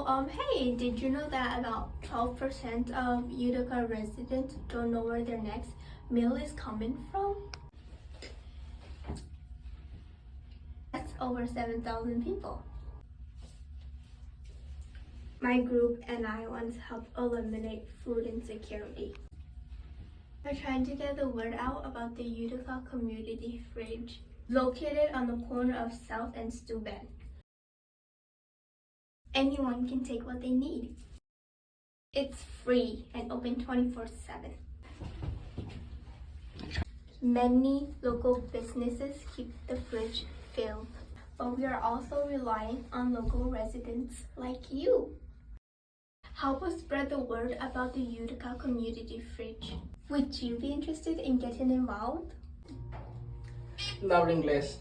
Hey, did you know that about 12% of Utica residents don't know where their next meal is coming from? That's over 7,000 people. My group and I once helped eliminate food insecurity. We're trying to get the word out about the Utica Community Fridge, located on the corner of South and Steuben. Anyone can take what they need. It's free and open 24/7. Many local businesses keep the fridge filled, but we are also relying on local residents like you. Help us spread the word about the Utica Community Fridge. Would you be interested in getting involved? No hablo inglés.